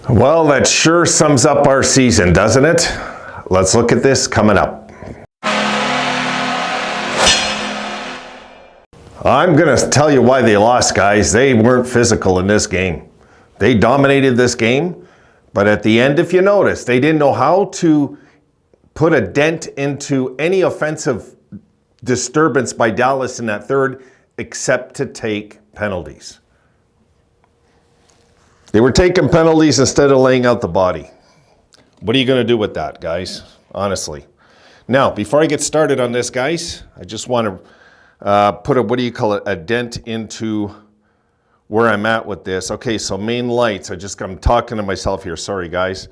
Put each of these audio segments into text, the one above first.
Well, that sure sums up our season, doesn't it? Let's look at this coming up. I'm going to tell you why they lost, guys. They weren't physical in this game. They dominated this game, but at the end, if you notice, they didn't know how to put a dent into any offensive disturbance by Dallas in that third, except to take penalties. They were taking penalties instead of laying out the body. What are you going to do with that, guys? Honestly. Now, before I get started on this, guys, I just want to put a dent into where I'm at with this. Okay, so main lights. I'm talking to myself here. Sorry, guys.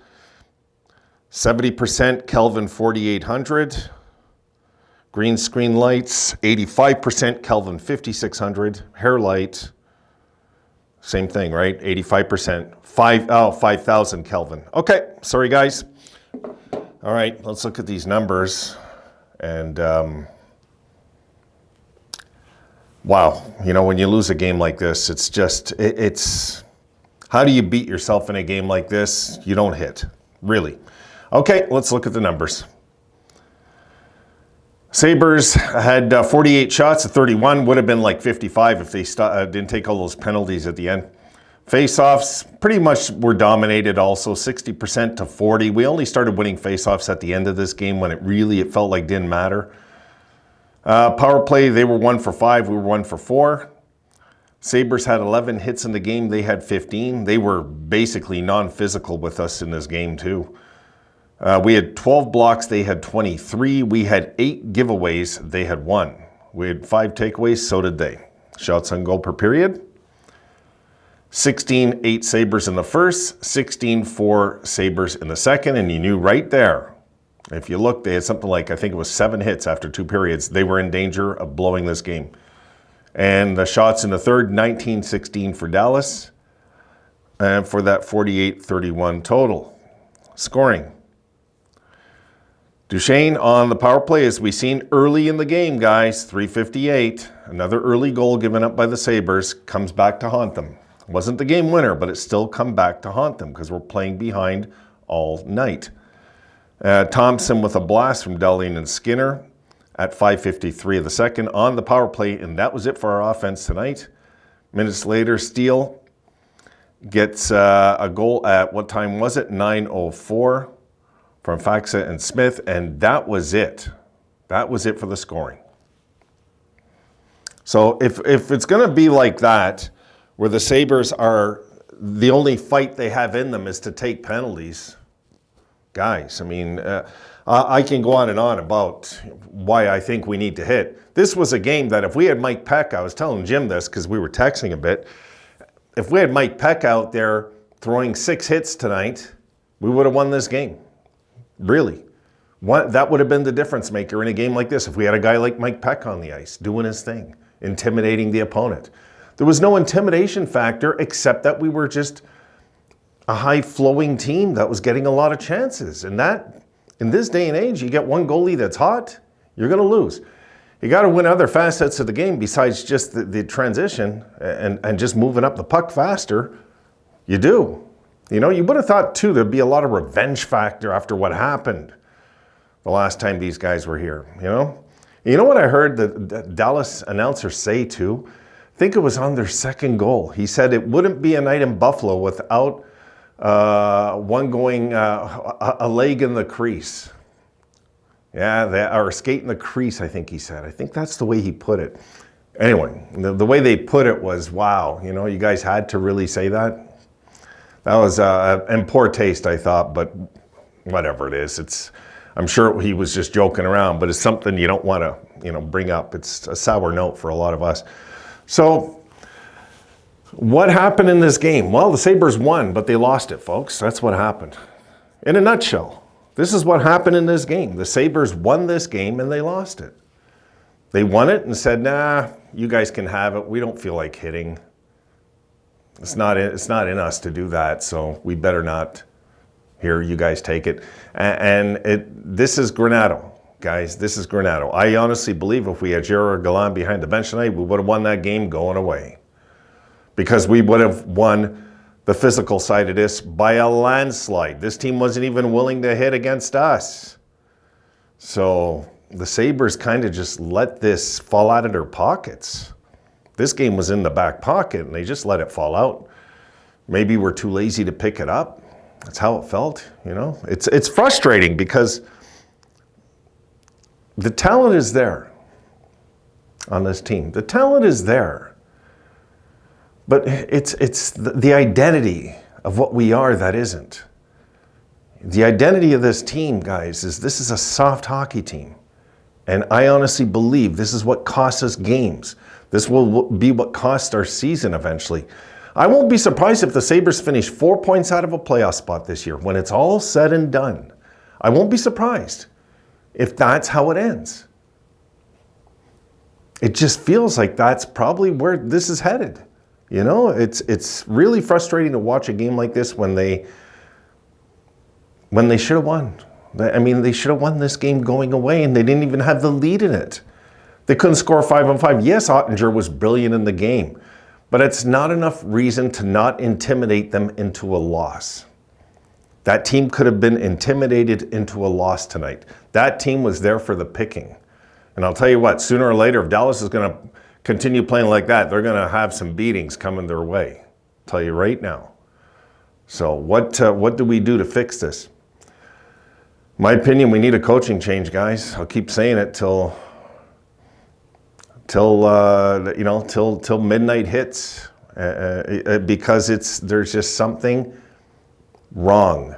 70% Kelvin 4800. Green screen lights, 85% Kelvin 5600. Hair light, same thing, right? 85%, 5,000 Kelvin. Okay, sorry guys. All right, let's look at these numbers. And wow, you know, when you lose a game like this, it's just, it's, how do you beat yourself in a game like this? You don't hit, really. Okay, let's look at the numbers. Sabres had 48 shots at 31, would have been like 55 if they didn't take all those penalties at the end. Face-offs pretty much were dominated also, 60% to 40. We only started winning face-offs at the end of this game when it felt like didn't matter. Power play, they were 1 for 5, we were 1 for 4. Sabres had 11 hits in the game, they had 15. They were basically non-physical with us in this game too. We had 12 blocks, they had 23. We had 8 giveaways, they had 1. We had 5 takeaways, so did they. Shots on goal per period. 16-8 Sabres in the first, 16-4 Sabres in the second, and you knew right there, if you look, they had something like, I think it was 7 hits after 2 periods. They were in danger of blowing this game. And the shots in the third, 19-16 for Dallas, and for that 48-31 total. Scoring. Duchesne on the power play, as we seen early in the game, guys, 358. Another early goal given up by the Sabres comes back to haunt them. Wasn't the game winner, but it still come back to haunt them because we're playing behind all night. Thompson with a blast from Dahlin and Skinner at 5:53 of the second on the power play, and that was it for our offense tonight. Minutes later, Steele gets a goal at, what time was it? 9:04. From Faxa and Smith, and that was it. That was it for the scoring. So if it's going to be like that, where the Sabres are, the only fight they have in them is to take penalties, guys, I mean, I can go on and on about why I think we need to hit. This was a game that if we had Mike Peck, I was telling Jim this because we were texting a bit, if we had Mike Peck out there throwing 6 hits tonight, we would have won this game. Really. That would have been the difference maker in a game like this if we had a guy like Mike Peck on the ice doing his thing, intimidating the opponent. There was no intimidation factor except that we were just a high-flowing team that was getting a lot of chances. And that, in this day and age, you get one goalie that's hot, you're going to lose. You got to win other facets of the game besides just the transition and just moving up the puck faster. You do. You know, you would have thought, too, there'd be a lot of revenge factor after what happened the last time these guys were here, you know? You know what I heard the Dallas announcer say, too? I think it was on their second goal. He said it wouldn't be a night in Buffalo without one going a leg in the crease. Yeah, or skate in the crease, I think he said. I think that's the way he put it. Anyway, the way they put it was, wow, you know, you guys had to really say that. That was in poor taste, I thought, but whatever it is. I'm sure he was just joking around, but it's something you don't want to, you know, bring up. It's a sour note for a lot of us. So what happened in this game? Well, the Sabres won, but they lost it, folks. That's what happened. In a nutshell, this is what happened in this game. The Sabres won this game and they lost it. They won it and said, nah, you guys can have it. We don't feel like hitting. It's not in us to do that, so we better not. Here, you guys take it. And this is Granato, guys. This is Granato. I honestly believe if we had Gerard Gallant behind the bench tonight, we would have won that game going away. Because we would have won the physical side of this by a landslide. This team wasn't even willing to hit against us. So the Sabres kind of just let this fall out of their pockets. This game was in the back pocket, and they just let it fall out. Maybe we're too lazy to pick it up. That's how it felt, you know. It's frustrating because the talent is there on this team. The talent is there. But it's the identity of what we are that isn't. The identity of this team, guys, is this is a soft hockey team. And I honestly believe this is what costs us games. This will be what costs our season eventually. I won't be surprised if the Sabres finish 4 points out of a playoff spot this year when it's all said and done. I won't be surprised if that's how it ends. It just feels like that's probably where this is headed. You know, it's really frustrating to watch a game like this when they should have won. I mean, they should have won this game going away, and they didn't even have the lead in it. They couldn't score 5-on-5. Yes, Ottinger was brilliant in the game, but it's not enough reason to not intimidate them into a loss. That team could have been intimidated into a loss tonight. That team was there for the picking. And I'll tell you what, sooner or later, if Dallas is going to continue playing like that, they're going to have some beatings coming their way. I'll tell you right now. So what do we do to fix this? My opinion, we need a coaching change, guys. I'll keep saying it till midnight hits, because there's just something wrong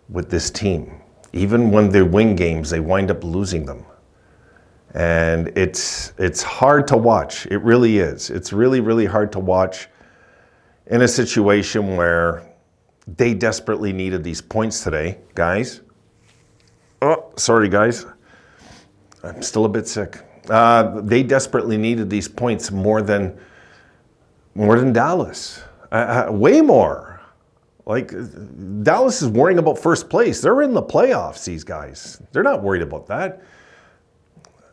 with this team. Even when they win games, they wind up losing them. And it's hard to watch. It really is. It's really, really hard to watch in a situation where they desperately needed these points today, guys. Oh, sorry, guys. I'm still a bit sick. They desperately needed these points more than Dallas. Way more. Like, Dallas is worrying about first place. They're in the playoffs, these guys. They're not worried about that.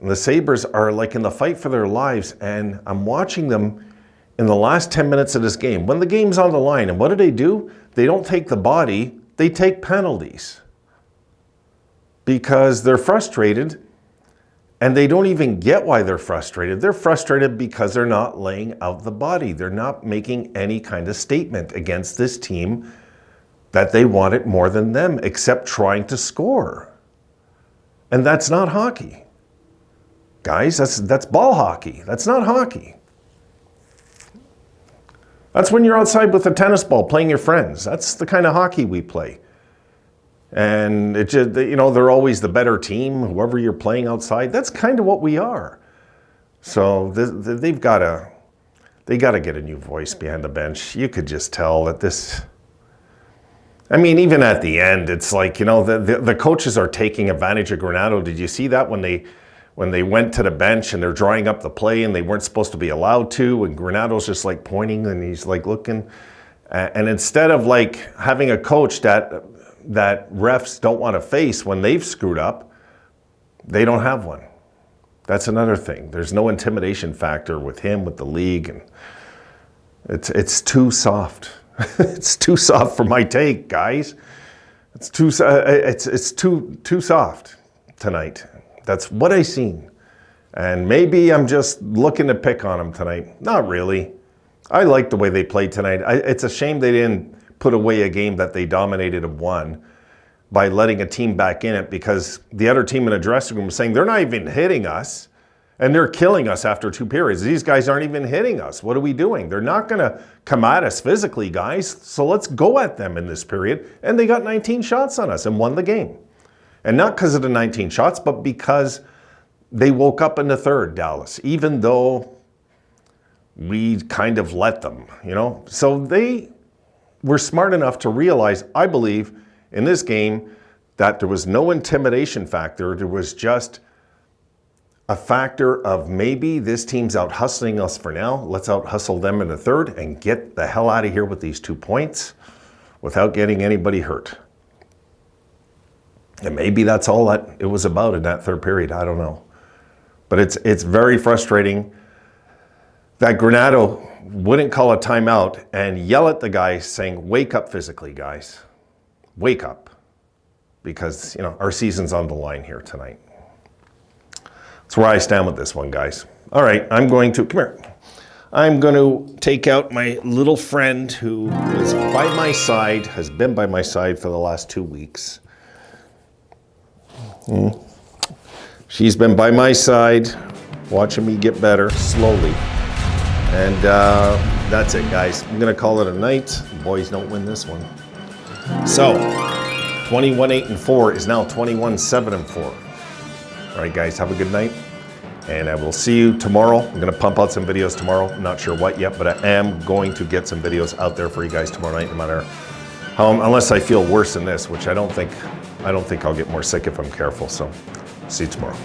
And the Sabres are like in the fight for their lives, and I'm watching them in the last 10 minutes of this game. When the game's on the line, and what do? They don't take the body, they take penalties. Because they're frustrated, and they don't even get why they're frustrated. They're frustrated because they're not laying out the body. They're not making any kind of statement against this team that they want it more than them, except trying to score. And that's not hockey. Guys, that's ball hockey. That's not hockey. That's when you're outside with a tennis ball playing your friends. That's the kind of hockey we play. And it just, they're always the better team, whoever you're playing outside. That's kind of what we are. So they got to get a new voice behind the bench. You could just tell that this. I mean, even at the end, it's like, the coaches are taking advantage of Granato. Did you see that when they went to the bench and they're drawing up the play and they weren't supposed to be allowed to, and Granato's just like pointing and he's like looking, and instead of like having a coach that refs don't want to face when they've screwed up, they don't have one. That's another thing. There's no intimidation factor with him, with the league, and it's too soft. It's too soft for my take, guys. It's too soft tonight. That's what I seen. And maybe I'm just looking to pick on them tonight. Not really. I like the way they played tonight. It's a shame they didn't put away a game that they dominated and won by letting a team back in it, because the other team in the dressing room was saying they're not even hitting us and they're killing us after 2 periods. These guys aren't even hitting us. What are we doing? They're not going to come at us physically, guys. So let's go at them in this period. And they got 19 shots on us and won the game. And not because of the 19 shots, but because they woke up in the third, Dallas, even though we kind of let them, So they were smart enough to realize, I believe, in this game, that there was no intimidation factor. There was just a factor of maybe this team's out hustling us for now. Let's out hustle them in the third and get the hell out of here with these 2 points without getting anybody hurt. And maybe that's all that it was about in that third period. I don't know. But it's very frustrating that Granato wouldn't call a timeout and yell at the guy saying, wake up physically, guys. Wake up. Because, our season's on the line here tonight. That's where I stand with this one, guys. All right, come here. I'm going to take out my little friend who was by my side, has been by my side for the last 2 weeks. She's been by my side, watching me get better slowly. And that's it, guys. I'm going to call it a night. The boys don't win this one. So, 21-8-4 is now 21-7-4. All right, guys, have a good night. And I will see you tomorrow. I'm going to pump out some videos tomorrow. I'm not sure what yet, but I am going to get some videos out there for you guys tomorrow night, no matter how, unless I feel worse than this, which I don't think I'll get more sick if I'm careful. So, see you tomorrow.